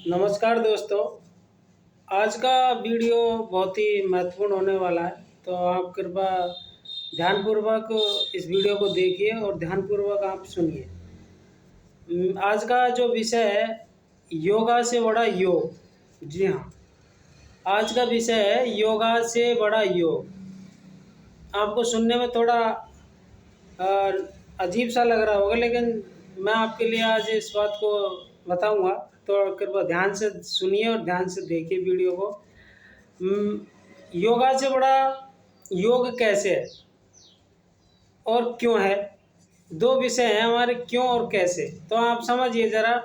नमस्कार दोस्तों। आज का वीडियो बहुत ही महत्वपूर्ण होने वाला है, तो आप कृपया ध्यानपूर्वक इस वीडियो को देखिए और ध्यानपूर्वक आप सुनिए। आज का जो विषय है, योगा से बड़ा योग। जी हाँ, आज का विषय है योगा से बड़ा योग। आपको सुनने में थोड़ा अ, अजीब सा लग रहा होगा, लेकिन मैं आपके लिए आज इस बात को बताऊंगा, तो कृपया ध्यान से सुनिए और ध्यान से देखिए वीडियो को। योगा से बड़ा योग कैसे है और क्यों है? दो विषय हैं हमारे, क्यों और कैसे। तो आप समझिए ज़रा।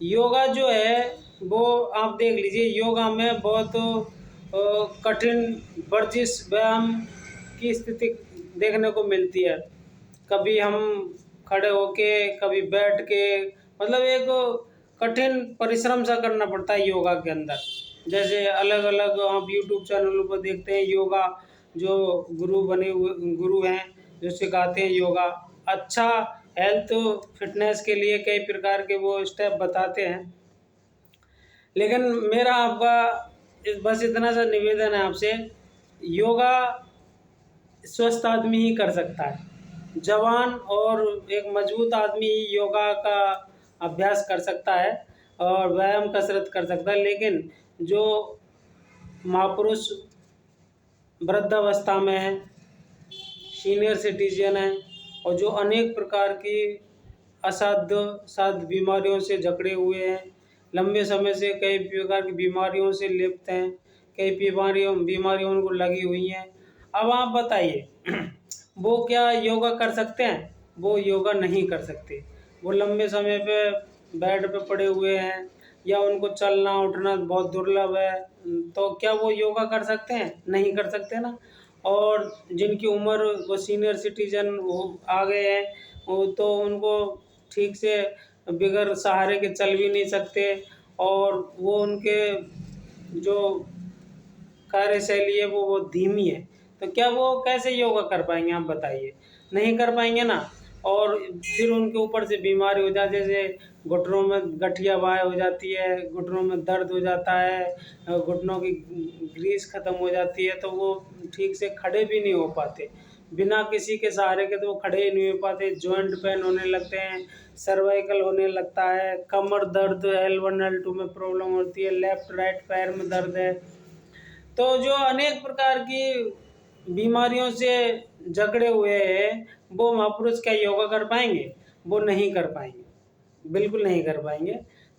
योगा जो है वो आप देख लीजिए, योगा में बहुत कठिन वर्जिश व्यायाम की स्थिति देखने को मिलती है। कभी हम खड़े होके, कभी बैठ के, मतलब एक कठिन परिश्रम सा करना पड़ता है योगा के अंदर। जैसे अलग अलग आप यूट्यूब चैनलों पर देखते हैं, योगा जो गुरु हैं जो सिखाते हैं योगा, अच्छा हेल्थ फिटनेस के लिए कई प्रकार के वो स्टेप बताते हैं। लेकिन मेरा आपका बस इतना सा निवेदन है आपसे, योगा स्वस्थ आदमी ही कर सकता है। जवान और एक मजबूत आदमी ही योगा का अभ्यास कर सकता है और व्यायाम कसरत कर सकता है। लेकिन जो महापुरुष वृद्धावस्था में है, सीनियर सिटीजन है, और जो अनेक प्रकार की साध्य बीमारियों से जकड़े हुए हैं, लंबे समय से कई प्रकार की बीमारियों से लिप्त हैं, कई बीमारियों उनको लगी हुई हैं। अब आप बताइए वो क्या योगा कर सकते हैं? वो योगा नहीं कर सकते। वो लंबे समय पे बेड पे पड़े हुए हैं या उनको चलना उठना बहुत दुर्लभ है, तो क्या वो योगा कर सकते हैं? नहीं कर सकते ना। और जिनकी उम्र वो सीनियर सिटीजन वो आ गए हैं, वो तो उनको ठीक से बगैर सहारे के चल भी नहीं सकते, और वो उनके जो कार्यशैली है वो धीमी है। तो क्या वो कैसे योगा कर पाएंगे? आप बताइए, नहीं कर पाएंगे ना। और फिर उनके ऊपर से बीमारी हो जाती है, जैसे घुटनों में गठिया बाय हो जाती है, घुटनों में दर्द हो जाता है, घुटनों की ग्रीस खत्म हो जाती है, तो वो ठीक से खड़े भी नहीं हो पाते। बिना किसी के सहारे के तो वो खड़े ही नहीं हो पाते। जॉइंट पेन होने लगते हैं, सर्वाइकल होने लगता है, कमर दर्द, L1 L2 में प्रॉब्लम होती है, लेफ्ट राइट पैर में दर्द है। तो जो अनेक प्रकार की बीमारियों से जकड़े हुए हैं, वो महापुरुष क्या योगा कर पाएंगे? वो नहीं कर पाएंगे, बिल्कुल नहीं कर पाएंगे।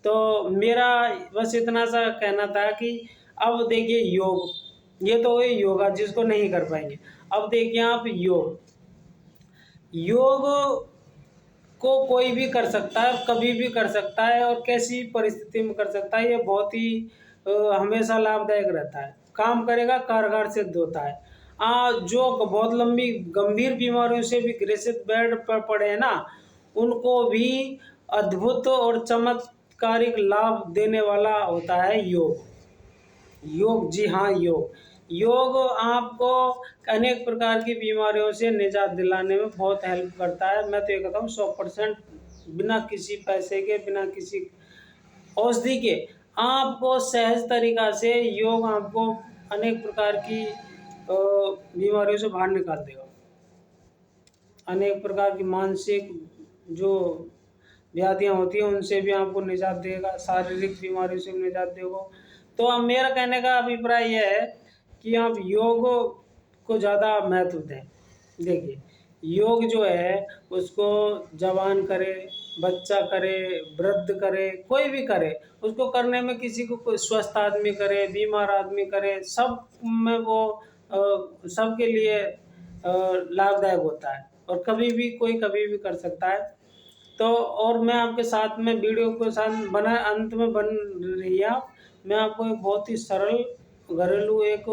तो मेरा बस इतना सा कहना था कि अब देखिए योग, ये तो हुई योगा जिसको नहीं कर पाएंगे। अब देखिए आप योग, योग को कोई भी कर सकता है, कभी भी कर सकता है और कैसी परिस्थिति में कर सकता है। ये बहुत ही हमेशा लाभदायक रहता है, काम करेगा, कारगर सिद्ध होता है। जो बहुत लंबी गंभीर बीमारियों से भी ग्रसित बेड पर पड़े हैं ना, उनको भी अद्भुत और चमत्कारिक लाभ देने वाला होता है योग। योग, जी हाँ, योग। योग आपको अनेक प्रकार की बीमारियों से निजात दिलाने में बहुत हेल्प करता है। मैं तो ये कहता हूँ 100%, बिना किसी पैसे के, बिना किसी औषधि के, आपको सहज तरीका से योग आपको अनेक प्रकार की बीमारियों से बाहर निकाल देगा। अनेक प्रकार की मानसिक जो व्याधियाँ होती हैं उनसे भी आपको निजात देगा, शारीरिक बीमारियों से भी निजात देगा। तो अब मेरा कहने का अभिप्राय यह है कि आप योग को ज़्यादा महत्व दें। देखिए, योग जो है उसको जवान करे, बच्चा करे, वृद्ध करे, कोई भी करे, उसको करने में किसी को, कोई स्वस्थ आदमी करे, बीमार आदमी करे, सब में वो सबके लिए लाभदायक होता है, और कभी भी कर सकता है। तो और मैं आपके साथ में वीडियो के साथ बना अंत में बन रही है, मैं आपको एक बहुत ही सरल घरेलू एक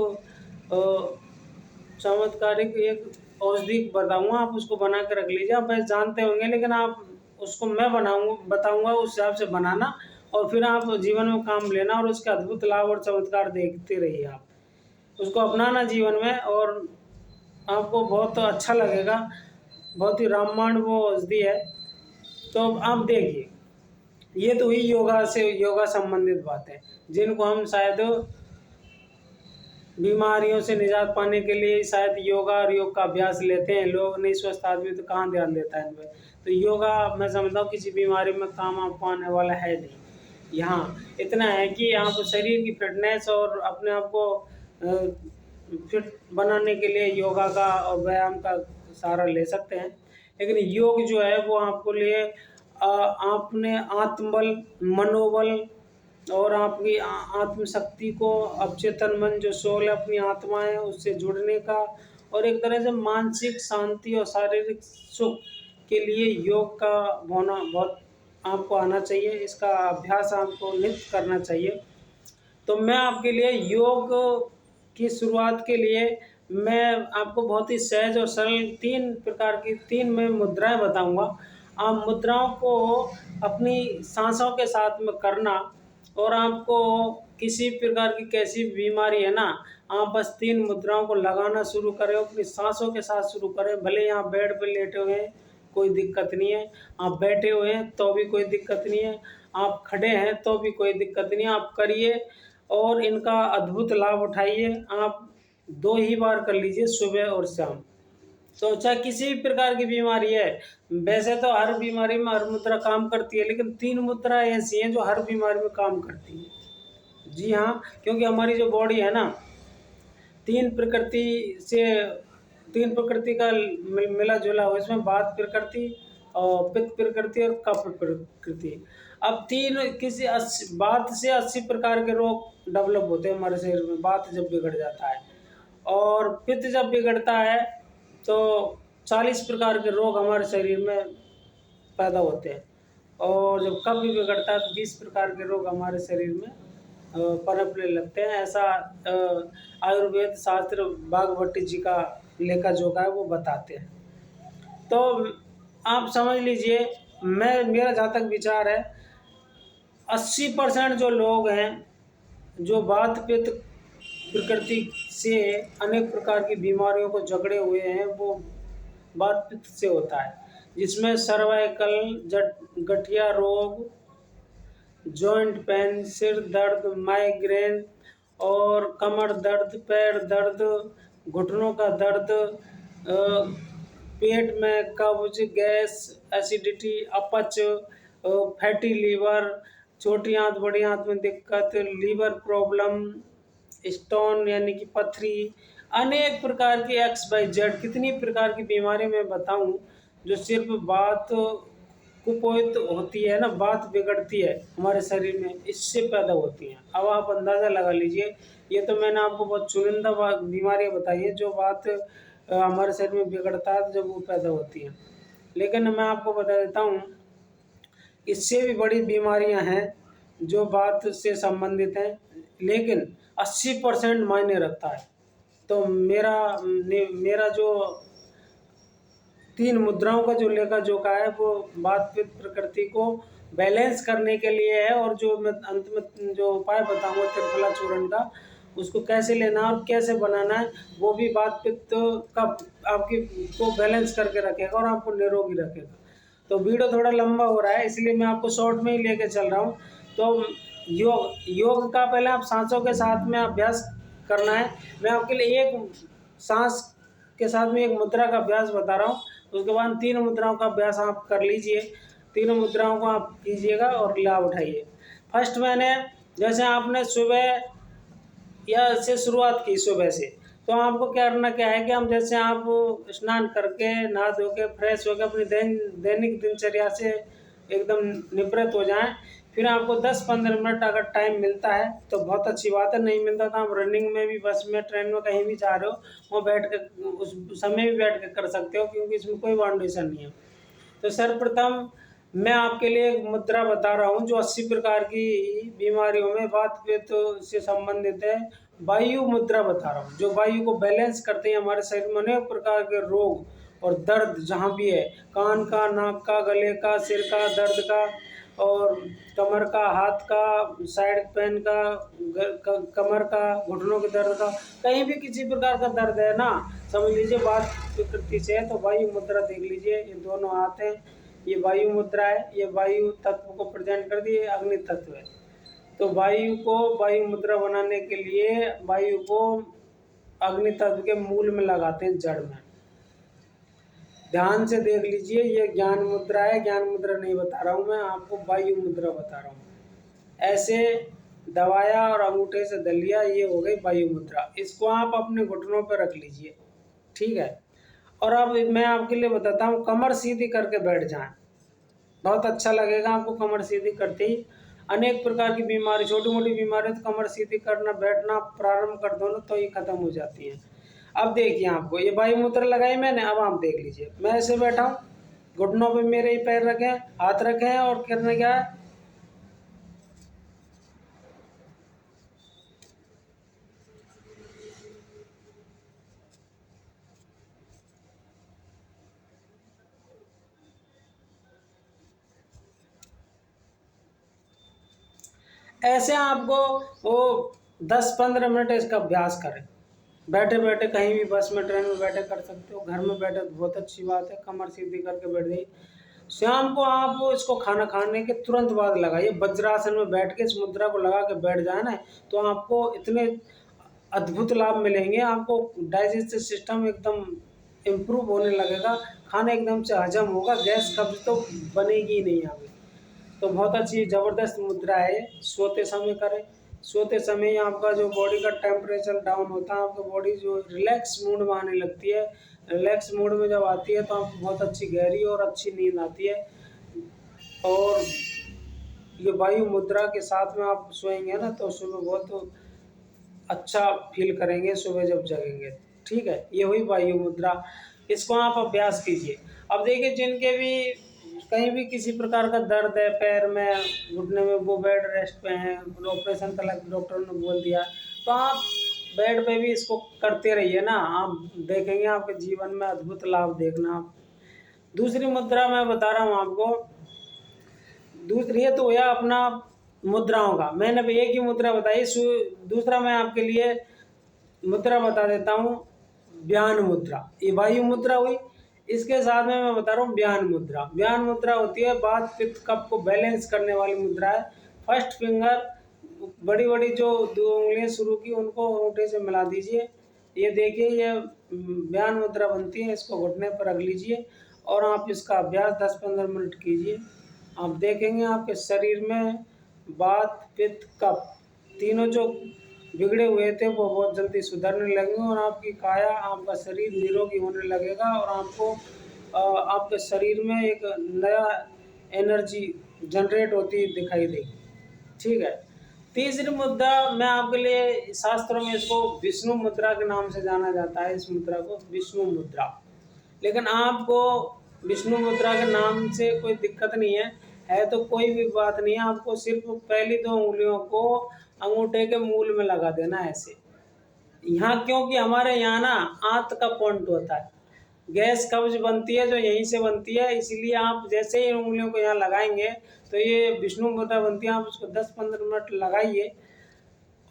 चमत्कारिक एक औषधि बताऊंगा, आप उसको बना के रख लीजिए। आप जानते होंगे, लेकिन आप उसको मैं बताऊंगा, उस हिसाब से बनाना, और फिर आप जीवन में काम लेना, और उसके अद्भुत लाभ और चमत्कार देखते रहिए। आप उसको अपनाना जीवन में, और आपको बहुत अच्छा लगेगा। बहुत ही रामबाण वो औषधि है। तो आप देखिए, ये तो हुई योगा संबंधित बातें, जिनको हम शायद बीमारियों से निजात पाने के लिए शायद योगा और योग का अभ्यास लेते हैं लोग। नहीं स्वस्थ आदमी तो कहाँ ध्यान देता है इन पे। तो योगा मैं समझता हूँ किसी बीमारी में काम आने वाला है नहीं। यहाँ इतना है कि आप शरीर की फिटनेस और अपने आप को फिट बनाने के लिए योगा का और व्यायाम का सहारा ले सकते हैं। लेकिन योग जो है वो आपको लिए आपने आत्मबल, मनोबल और आपकी आत्मशक्ति को, अवचेतन मन जो सोल है, अपनी आत्मा है, उससे जुड़ने का और एक तरह से मानसिक शांति और शारीरिक सुख के लिए योग का होना बहुत आपको आना चाहिए। इसका अभ्यास आपको नित्य करना चाहिए। तो मैं आपके लिए योग की शुरुआत के लिए मैं आपको बहुत ही सहज और सरल 3 प्रकार की 3 मैं मुद्राएं बताऊंगा। आप मुद्राओं को अपनी सांसों के साथ में करना और आपको किसी प्रकार की कैसी बीमारी है ना, आप बस 3 मुद्राओं को लगाना शुरू करें, अपनी सांसों के साथ शुरू करें। भले ही आप बेड पर लेटे हुए हैं कोई दिक्कत नहीं है, आप बैठे हुए हैं तो भी कोई दिक्कत नहीं है, आप खड़े हैं तो भी कोई दिक्कत नहीं है, आप करिए और इनका अद्भुत लाभ उठाइए। आप 2 ही बार कर लीजिए, सुबह और शाम। तो चाहे किसी भी प्रकार की बीमारी है, वैसे तो हर बीमारी में हर मुद्रा काम करती है, लेकिन 3 मुद्रा ऐसी हैं जो हर बीमारी में काम करती है। जी हाँ, क्योंकि हमारी जो बॉडी है ना, 3 प्रकृति का मिला जुला हो, इसमें वात प्रकृति और पित्त प्रकृति और कफ प्रकृति। अब 3 किसी वात से 80 प्रकार के रोग डेवलप होते हैं हमारे शरीर में, वात जब बिगड़ जाता है। और पित्त जब बिगड़ता है तो 40 प्रकार के रोग हमारे शरीर में पैदा होते हैं। और जब कफ भी बिगड़ता है तो 20 प्रकार के रोग हमारे शरीर में पनपने लगते हैं। ऐसा आयुर्वेद शास्त्र बागभट्टी जी का लेखा जोखा है वो बताते हैं। तो आप समझ लीजिए, मेरा जहाँ तक विचार है, 80% जो लोग हैं जो वात पित्त प्रकृति से अनेक प्रकार की बीमारियों को जकड़े हुए हैं, वो वात पित्त से होता है, जिसमें सर्वाइकल, गठिया रोग, जॉइंट पेन, सिर दर्द, माइग्रेन और कमर दर्द, पैर दर्द, घुटनों का दर्द, पेट में कब्ज, गैस, एसिडिटी, अपच, फैटी लीवर, छोटी आंत बड़ी आंत में दिक्कत, लीवर प्रॉब्लम, स्टोन यानी कि पथरी, अनेक प्रकार की XYZ कितनी प्रकार की बीमारी मैं बताऊं जो सिर्फ बात कुपोषित होती है ना, बात बिगड़ती है हमारे शरीर में, इससे पैदा होती हैं। अब आप अंदाज़ा लगा लीजिए, ये तो मैंने आपको बहुत चुनिंदा बीमारियां बताई है जो बात हमारे शरीर में बिगड़ता है जब वो पैदा होती हैं। लेकिन मैं आपको बता देता हूँ, इससे भी बड़ी बीमारियां हैं जो बात से संबंधित हैं, लेकिन 80% मायने रखता है। तो मेरा जो 3 मुद्राओं का जो लेखा जोखा है वो वात पित्त प्रकृति को बैलेंस करने के लिए है। और जो मैं अंत में जो उपाय बताऊंगा त्रिफला चूर्ण का, उसको कैसे लेना और कैसे बनाना है, वो भी वात पित्त का आपकी को बैलेंस करके रखेगा और आपको निरोगी रखेगा। तो वीडियो थोड़ा लंबा हो रहा है, इसलिए मैं आपको शॉर्ट में ही लेके चल रहा हूँ। तो योग का पहले आप सांसों के साथ में अभ्यास करना है। मैं आपके लिए एक सांस के साथ में एक मुद्रा का अभ्यास बता रहा हूँ, उसके बाद 3 मुद्राओं का अभ्यास आप कर लीजिए। 3 मुद्राओं को आप कीजिएगा और लाभ उठाइए। फर्स्ट मैंने जैसे आपने सुबह या से शुरुआत की सुबह से, तो आपको क्या करना क्या है कि हम जैसे आप स्नान करके नहा धो के फ्रेश होकर अपनी दैनिक दिनचर्या से एकदम निवृत्त हो जाएं। फिर आपको 10-15 मिनट अगर टाइम मिलता है तो बहुत अच्छी बात है, नहीं मिलता तो आप रनिंग में भी, बस में, ट्रेन में, कहीं भी जा रहे हो वो बैठ के उस समय भी बैठ के कर सकते हो, क्योंकि इसमें कोई बाउंडेशन नहीं है। तो सर्वप्रथम मैं आपके लिए एक मुद्रा बता रहा हूँ जो 80 प्रकार की बीमारियों में वात पित्त से संबंधित है। वायु मुद्रा बता रहा हूँ जो वायु को बैलेंस करते हैं। हमारे शरीर में अनेक प्रकार के रोग और दर्द जहाँ भी है, कान का, नाक का, गले का, सिर का दर्द का और कमर का, हाथ का, साइड पेन का, कमर का, घुटनों के दर्द का, कहीं भी किसी प्रकार का दर्द है ना, समझ लीजिए वात प्रकृति से है। तो वायु मुद्रा देख लीजिए, ये दोनों हाथ हैं, ये वायु मुद्रा है, ये वायु तत्व को प्रेजेंट कर दिए, अग्नि तत्व है। तो वायु को वायु मुद्रा बनाने के लिए वायु को अग्नि तत्व के मूल में लगाते हैं, जड़ में। ध्यान से देख लीजिए, ये ज्ञान मुद्रा है, ज्ञान मुद्रा नहीं बता रहा हूँ मैं आपको, वायु मुद्रा बता रहा हूँ। ऐसे दबाया और अंगूठे से दल लिया, ये हो गई वायु मुद्रा। इसको आप अपने घुटनों पर रख लीजिए, ठीक है। और अब मैं आपके लिए बताता हूँ, कमर सीधी करके बैठ जाएं, बहुत अच्छा लगेगा आपको कमर सीधी करते ही। अनेक प्रकार की बीमारी, छोटी मोटी बीमारी तो कमर सीधी करना बैठना प्रारंभ कर दो ना तो ये खत्म हो जाती है। अब देखिए, आपको ये वायु मुद्रा लगाई मैंने, अब आप देख लीजिए, मैं ऐसे बैठा हूँ, घुटनों पे मेरे ही पैर रखे हैं, हाथ रखे हैं, और करने क्या है, ऐसे आपको वो 10-15 मिनट इसका अभ्यास करें, बैठे बैठे कहीं भी, बस में, ट्रेन में बैठे कर सकते हो, घर में बैठे बहुत अच्छी बात है, कमर सीधी करके बैठ गई। शाम को आप इसको खाना खाने के तुरंत बाद लगाइए, वज्रासन में बैठ के इस मुद्रा को लगा के बैठ जाए ना, तो आपको इतने अद्भुत लाभ मिलेंगे। आपको डाइजेस्टिव सिस्टम एकदम इम्प्रूव होने लगेगा, खाना एकदम से हजम होगा, गैस कब्ज तो बनेगी ही नहीं अभी। तो बहुत अच्छी ज़बरदस्त मुद्रा है, सोते समय करें। सोते समय आपका जो बॉडी का टेम्परेचर डाउन होता है, आपका बॉडी जो रिलैक्स मूड में आने लगती है, रिलैक्स मूड में जब आती है तो आपको बहुत अच्छी गहरी और अच्छी नींद आती है। और ये वायु मुद्रा के साथ में आप सोएंगे ना तो सुबह बहुत अच्छा फील करेंगे, सुबह जब जगेंगे, ठीक है। ये हुई वायु मुद्रा, इसको आप अभ्यास कीजिए। अब देखिए, जिनके भी कहीं भी किसी प्रकार का दर्द है पैर में, घुटने में, वो बेड रेस्ट पे हैं, ऑपरेशन का डॉक्टर ने बोल दिया, तो आप बेड पे भी इसको करते रहिए ना, आप देखेंगे आपके जीवन में अद्भुत लाभ देखना आप। दूसरी मुद्रा मैं बता रहा हूँ आपको, दूसरी ये तो हुआ अपना मुद्राओं का, मैंने भी एक ही मुद्रा बताई। दूसरा मैं आपके लिए मुद्रा बता देता हूँ, व्यान मुद्रा। ये वायु मुद्रा हुई, इसके साथ में मैं बता रहा हूँ व्यान मुद्रा। व्यान मुद्रा होती है वात पित्त कफ को बैलेंस करने वाली मुद्रा है। फर्स्ट फिंगर, बड़ी बड़ी जो 2 उंगलियां शुरू की उनको अंगूठे से मिला दीजिए, ये देखिए ये व्यान मुद्रा बनती है। इसको घुटने पर रख लीजिए और आप इसका अभ्यास 10-15 मिनट कीजिए। आप देखेंगे आपके शरीर में वात पित्त कफ तीनों जो बिगड़े हुए थे वो बहुत जल्दी सुधरने लगेंगे, और आपकी काया, आपका शरीर निरोगी होने लगेगा, और आपको आपके शरीर में एक नया एनर्जी जनरेट होती दिखाई देगी, ठीक है। तीसरी मुद्रा मैं आपके लिए, शास्त्रों में इसको विष्णु मुद्रा के नाम से जाना जाता है, इस मुद्रा को विष्णु मुद्रा। लेकिन आपको विष्णु मुद्रा के नाम से कोई दिक्कत नहीं है तो कोई भी बात नहीं है। आपको सिर्फ पहली 2 उंगलियों को अंगूठे के मूल में लगा देना ऐसे, यहाँ, क्योंकि हमारे यहाँ ना आंत का पॉइंट होता है, गैस कब्ज बनती है जो यहीं से बनती है, इसीलिए आप जैसे ही उंगलियों को यहाँ लगाएंगे तो ये विष्णु मुद्रा बनती है। आप उसको 10-15 मिनट लगाइए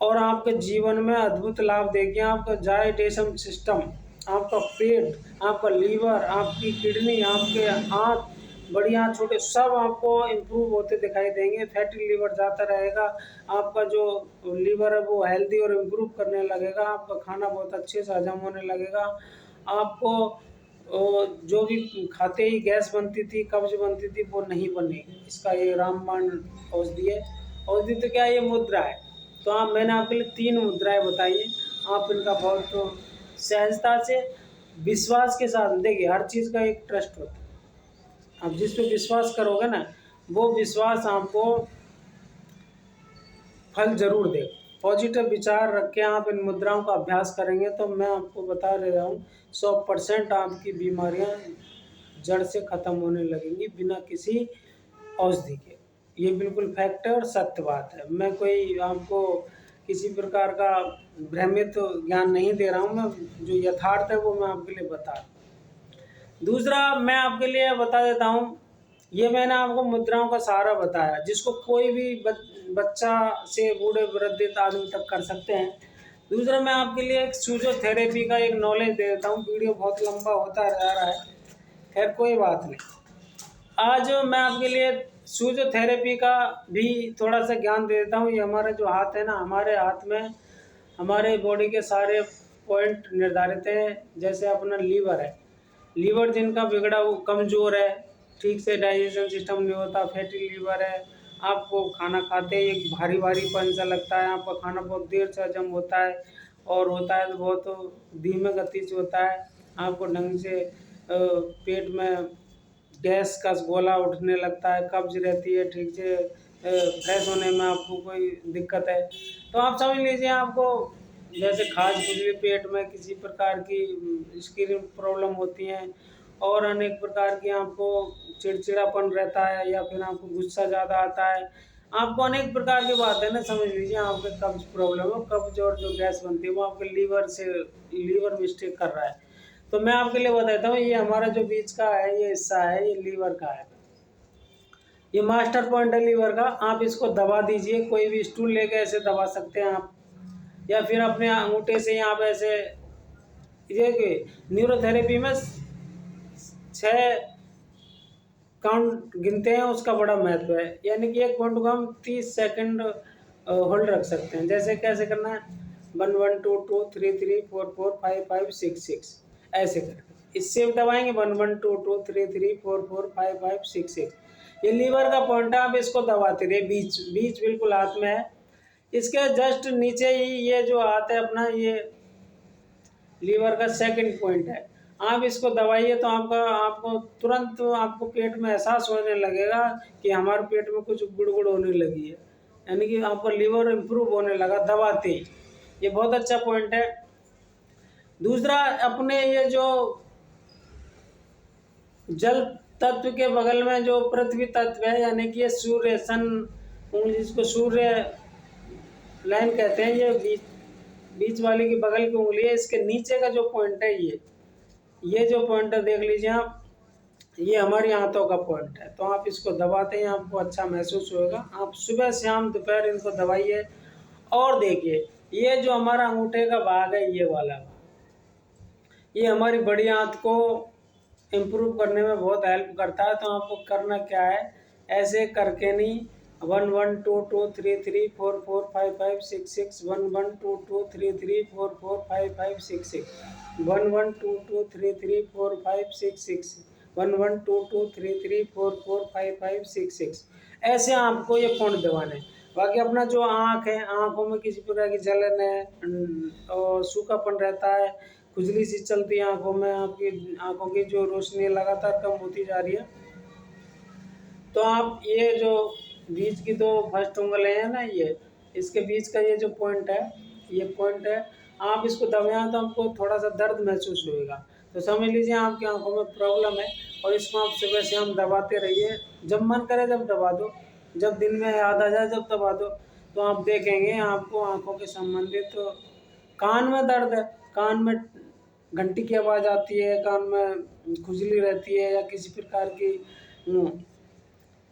और आपके जीवन में अद्भुत लाभ देखिए। आपका डाइजेशन सिस्टम, आपका पेट, आपका लीवर, आपकी किडनी, आपके हाथ, बड़ी आँत, छोटे, सब आपको इम्प्रूव होते दिखाई देंगे। फैटी लीवर जाता रहेगा, आपका जो लीवर है वो हेल्दी और इम्प्रूव करने लगेगा, आपका खाना बहुत अच्छे से हजम होने लगेगा। आपको जो भी खाते ही गैस बनती थी, कब्ज बनती थी, वो नहीं बनेगी। इसका ये रामबाण औषधि है। औषधि तो क्या, ये मुद्रा है। तो आप, मैंने आपके लिए 3 मुद्राएं बताई हैं, आप इनका बहुत सहजता से, विश्वास के साथ, देखिए हर चीज़ का एक ट्रस्ट होता है, आप जिस पे विश्वास करोगे ना वो विश्वास आपको फल जरूर देगा। पॉजिटिव विचार रख के आप इन मुद्राओं का अभ्यास करेंगे तो मैं आपको बता रहा हूँ 100% आपकी बीमारियाँ जड़ से खत्म होने लगेंगी बिना किसी औषधि के। ये बिल्कुल फैक्ट है और सत्य बात है। मैं कोई आपको किसी प्रकार का भ्रमित ज्ञान नहीं दे रहा हूँ, मैं जो यथार्थ है वो मैं आपके लिए बता रहा हूँ। दूसरा मैं आपके लिए बता देता हूँ, ये मैंने आपको मुद्राओं का सहारा बताया जिसको कोई भी बच्चा से बूढ़े वृद्ध आदमी तक कर सकते हैं। दूसरा मैं आपके लिए एक फिजियोथेरेपी का एक नॉलेज दे देता हूँ। वीडियो बहुत लंबा होता जा रहा है, खैर कोई बात नहीं। आज मैं आपके लिए सूजोथेरेपी का भी थोड़ा सा ज्ञान दे देता हूँ। ये हमारा जो हाथ है ना, हमारे हाथ में हमारे बॉडी के सारे पॉइंट निर्धारित हैं। जैसे अपना लीवर है, लीवर जिनका बिगड़ा वो कमज़ोर है, ठीक से डाइजेशन सिस्टम नहीं होता, फैटी लीवर है, आपको खाना खाते ही एक भारी भारीपन सा लगता है, आपका खाना बहुत देर से हजम होता है, और होता है तो बहुत धीमे गति से होता है, आपको ढंग से पेट में गैस का गोला उठने लगता है, कब्ज रहती है, ठीक से फ्रेश होने में आपको कोई दिक्कत है। तो आप समझ लीजिए आपको जैसे खाज खुजली, पेट में किसी प्रकार की स्किन प्रॉब्लम होती हैं, और अनेक प्रकार की आपको चिड़चिड़ापन रहता है, या फिर आपको गुस्सा ज़्यादा आता है, आपको अनेक प्रकार की बात है ना, समझ लीजिए आपके कब्ज प्रॉब्लम है, कब्ज और जो गैस बनती है वो आपके लीवर मिस्टेक कर रहा है। तो मैं आपके लिए बताता हूँ, ये हमारा जो बीच का है, ये हिस्सा है, ये लीवर का है, ये मास्टर पॉइंट है लीवर का। आप इसको दबा दीजिए, कोई भी स्टूल लेके ऐसे दबा सकते हैं आप, या फिर अपने अंगूठे से आप ऐसे। ये न्यूरोथेरेपी में 6 काउंट गिनते हैं, उसका बड़ा महत्व है। यानी कि एक पॉइंट को हम 30 सेकंड होल्ड रख सकते हैं। जैसे कैसे करना है, 1 1 2 2 3 3 4 4 5 5 6 6, ऐसे करके इससे दबाएंगे 1 1 2 2 3 3 4 4 5 5 6 6। ये लीवर का पॉइंट है, आप इसको दबाते रहिए, बीच बीच बिल्कुल हाथ में है, इसके जस्ट नीचे ही ये जो हाथ है अपना, ये लीवर का सेकंड पॉइंट है। आप इसको दबाइए तो आपको तुरंत आपको पेट में एहसास होने लगेगा कि हमारे पेट में कुछ गुड़गुड़ होने लगी है, यानी कि आपका लीवर इम्प्रूव होने लगा दबाते ही। ये बहुत अच्छा पॉइंट है। दूसरा, अपने ये जो जल तत्व के बगल में जो पृथ्वी तत्व है, यानी कि ये सूर्य सन, जिसको सूर्य लाइन कहते हैं, ये बीच वाले की बगल की उंगली है, इसके नीचे का जो पॉइंट है, ये जो पॉइंट है देख लीजिए आप, ये हमारी आंतों का पॉइंट है। तो आप इसको दबाते हैं, आपको अच्छा महसूस होगा। आप सुबह शाम दोपहर इनको दबाइए, और देखिए ये जो हमारा अंगूठे का भाग है, ये वाला, ये हमारी बड़ी आंत को इम्प्रूव करने में बहुत हेल्प करता है। तो आपको करना क्या है, ऐसे करके नहीं, 1 1 2 2 3 3 4 4 5 5 6 6, 1 1 2 2 3 3 4 4 5 5 6 6, 1 1 2 2 3 3 4 5 6 6, 1 1 2 2 3 3 4 4 5 5 6 6, ऐसे आपको ये पॉइंट दबाने। बाकी अपना जो आँख है, आँखों में किसी प्रकार की जलन है और सूखापन रहता है, खुजली सी चलती है आंखों में, आपकी आंखों की जो रोशनी लगातार कम होती जा रही है, तो आप ये जो बीच की दो फर्स्ट उंगलें हैं ना, ये इसके बीच का ये जो पॉइंट है, ये पॉइंट है, आप इसको दबाएं तो आपको थोड़ा सा दर्द महसूस होएगा। तो समझ लीजिए आपकी आंखों में प्रॉब्लम है, और इसको आप सुबह शाम दबाते रहिए, जब मन करे जब दबा दो, जब दिन में याद आ जाए जब दबा दो। तो आप देखेंगे आपको आंखों के संबंधित, तो कान में दर्द है, कान में घंटी की आवाज़ आती है, कान में खुजली रहती है, या किसी प्रकार की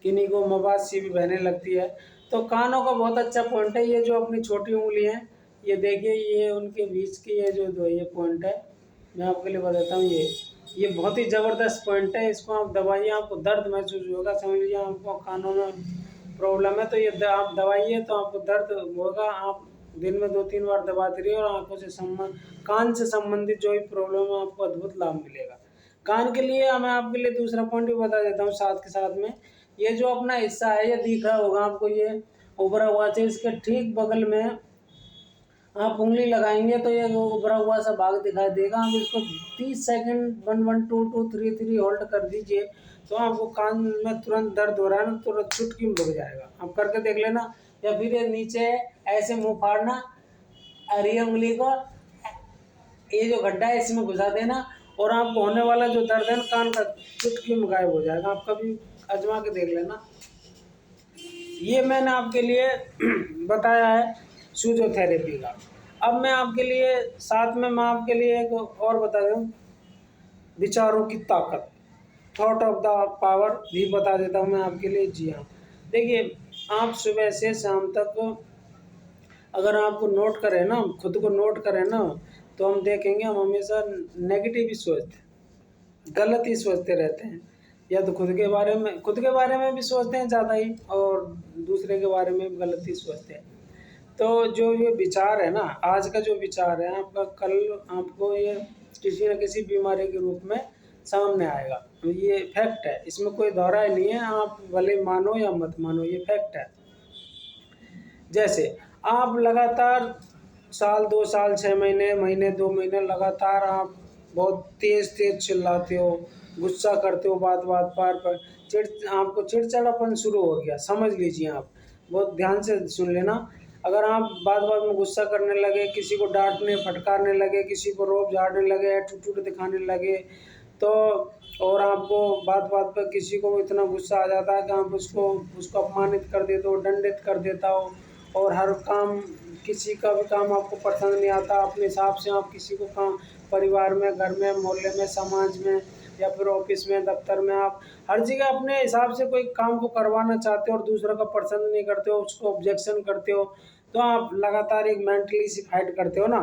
किन्हीं को मवाद सी भी बहने लगती है, तो कानों का बहुत अच्छा पॉइंट है। ये जो अपनी छोटी उंगली है, ये देखिए, ये उनके बीच की ये जो दो ये पॉइंट है, मैं आपके लिए बताता हूँ, ये बहुत ही ज़बरदस्त पॉइंट है। इसको आप दबाइए, आपको दर्द महसूस होगा। समझ लीजिए आपको कानों में प्रॉब्लम है, तो ये आप दबाइए तो आपको दर्द होगा। आप दिन में 2-3 बार दबाते रहिए, और आंखों से कान से संबंधित जो भी प्रॉब्लम है आपको अद्भुत लाभ मिलेगा। कान के लिए मैं आपके लिए दूसरा पॉइंट भी बता देता हूँ साथ के साथ में। ये जो अपना हिस्सा है, ये दिख रहा होगा आपको, ये उभरा हुआ है, इसके ठीक बगल में आप उंगली लगाएंगे तो ये उभरा हुआ सा भाग दिखाई देगा। आप इसको 30 सेकंड 1 1 2 2 3 3 होल्ड कर दीजिए, तो आपको कान में तुरंत दर्द हो रहा है ना, तुरंत चुटकी में रुक जाएगा। आप करके देख लेना। या फिर ये नीचे ऐसे मुंह फाड़ना, और ये उंगली को ये जो गड्ढा है इसमें घुसा देना, और आपको होने वाला जो दर्द है ना कान का, चुटकी में गायब हो जाएगा। आप कभी आजमा के देख लेना। ये मैंने आपके लिए बताया है सूजोथेरेपी का। अब मैं आपके लिए साथ में मैं आपके लिए एक और बता दूं, विचारों की ताकत, थॉट ऑफ द पावर भी बता देता हूँ मैं आपके लिए। जी हाँ, देखिए, आप सुबह से शाम तक अगर आप नोट करें ना, खुद को नोट करें ना, तो हम देखेंगे हम हमेशा नेगेटिव ही सोचते हैं, गलत ही सोचते रहते हैं। या तो खुद के बारे में भी सोचते हैं ज़्यादा ही, और दूसरे के बारे में भी गलत ही सोचते हैं। तो जो ये विचार है ना, आज का जो विचार है आपका, कल आपको ये किसी न किसी बीमारी के रूप में सामने आएगा। तो ये फैक्ट है, इसमें कोई दोहराई नहीं है, आप भले मानो या मत मानो, ये फैक्ट है। जैसे आप लगातार साल 2 साल 6 महीने, महीने 2 महीने लगातार आप बहुत तेज़ चिल्लाते हो, गुस्सा करते हो बात-बात पर, आपको चिड़चिड़ापन शुरू हो गया, समझ लीजिए आप। बहुत ध्यान से सुन लेना, अगर आप बात-बात में गुस्सा करने लगे, किसी को डाँटने, फटकारने लगे, किसी को रोब झाड़ने लगे, एटीट्यूड दिखाने लगे, तो और आपको बात-बात पे किसी को इतना गुस्सा आ जाता है कि आप उसको अपमानित कर देते हो, दंडित कर देता हो, और हर काम, किसी का भी काम आपको पसंद नहीं आता, अपने हिसाब से आप किसी को काम, परिवार में, घर में, मोहल्ले में, समाज में, या फिर ऑफिस में, दफ्तर में, आप हर जगह अपने हिसाब से कोई काम को करवाना चाहते हो और दूसरा का पसंद नहीं करते हो, उसको ऑब्जेक्शन करते हो, तो आप लगातार एक मेंटली सी फाइट करते हो ना।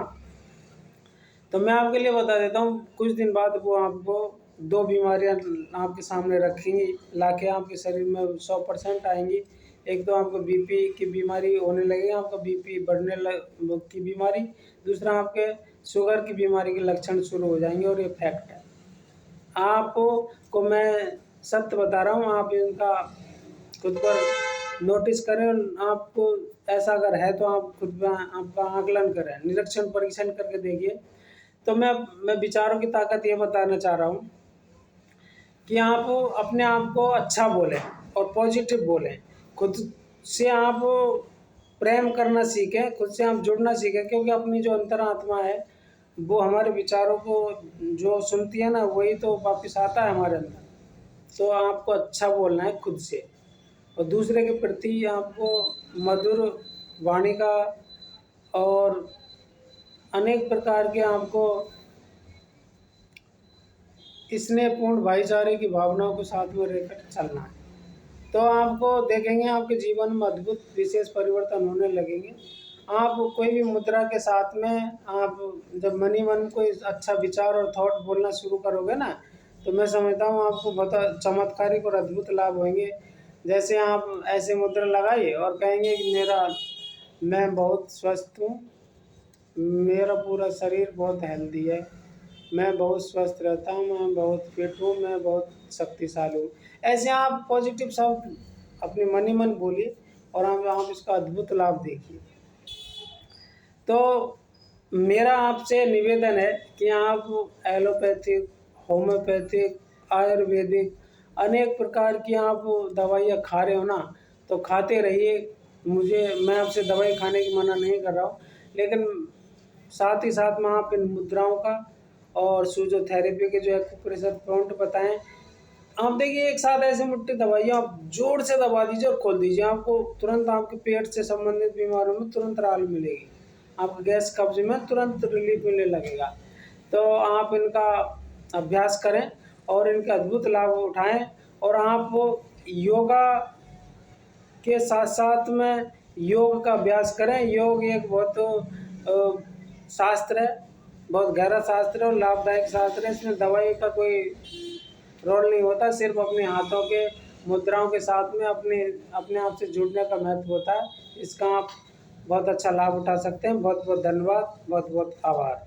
तो मैं आपके लिए बता देता हूँ, कुछ दिन बाद वो आपको 2 बीमारियाँ आपके सामने रखेंगी, लाके आपके शरीर में 100% आएँगी। एक तो आपको बीपी की बीमारी होने लगेगी, आपका बीपी बढ़ने लग की बीमारी, दूसरा आपके शुगर की बीमारी के लक्षण शुरू हो जाएँगे, और ये फैक्ट है। आपको मैं सत्य बता रहा हूँ, आप इनका खुद पर नोटिस करें, और आपको ऐसा अगर है तो आप खुद में आपका आकलन करें, निरीक्षण परीक्षण करके देखिए। तो मैं विचारों की ताकत ये बताना चाह रहा हूँ कि आप अपने आप को अच्छा बोलें और पॉजिटिव बोलें। खुद से आप प्रेम करना सीखें, खुद से आप जुड़ना सीखें, क्योंकि अपनी जो अंतरात्मा है, वो हमारे विचारों को जो सुनती है ना, वही तो वापस आता है हमारे अंदर। तो आपको अच्छा बोलना है खुद से, और दूसरे के प्रति आपको मधुर वाणी का और अनेक प्रकार के आपको स्नेहपूर्ण भाईचारे की भावनाओं को साथ में रहकर चलना है। तो आपको देखेंगे आपके जीवन में अद्भुत विशेष परिवर्तन होने लगेंगे। आप कोई भी मुद्रा के साथ में आप जब मन ही मन कोई अच्छा विचार और थॉट बोलना शुरू करोगे ना, तो मैं समझता हूँ आपको बहुत चमत्कारिक और अद्भुत लाभ होंगे। जैसे आप ऐसे मुद्रा लगाइए और कहेंगे कि मैं बहुत स्वस्थ हूँ, मेरा पूरा शरीर बहुत हेल्दी है, मैं बहुत स्वस्थ रहता हूँ, मैं बहुत फिट हूँ, मैं बहुत शक्तिशाली हूँ। ऐसे आप पॉजिटिव शब्द अपने मन ही मन बोलिए, और आप इसका अद्भुत लाभ देखिए। तो मेरा आपसे निवेदन है कि आप एलोपैथिक, होम्योपैथिक, आयुर्वेदिक, अनेक प्रकार की आप दवाइयाँ खा रहे हो ना, तो खाते रहिए। मैं आपसे दवाई खाने की मना नहीं कर रहा हूँ, लेकिन साथ ही साथ में आप इन मुद्राओं का और सूजोथेरेपी के जो एक्यूप्रेशर पॉइंट बताएं, आप देखिए एक साथ ऐसे मुट्ठी दवाइयाँ आप जोर से दबा दीजिए और खोल दीजिए, आपको तुरंत आपके पेट से संबंधित बीमारियों में तुरंत राहत मिलेगी, आपको गैस कब्ज में तुरंत रिलीफ मिलने लगेगा। तो आप इनका अभ्यास करें और इनके अद्भुत लाभ उठाएं, और आप योगा के साथ साथ में योग का अभ्यास करें। योग एक बहुत शास्त्र है, बहुत गहरा शास्त्र है और लाभदायक शास्त्र है। इसमें दवाई का कोई रोल नहीं होता, सिर्फ अपने हाथों के मुद्राओं के साथ में अपने आप से जुड़ने का महत्व होता है। इसका आप बहुत अच्छा लाभ उठा सकते हैं। बहुत बहुत धन्यवाद, बहुत बहुत आभार।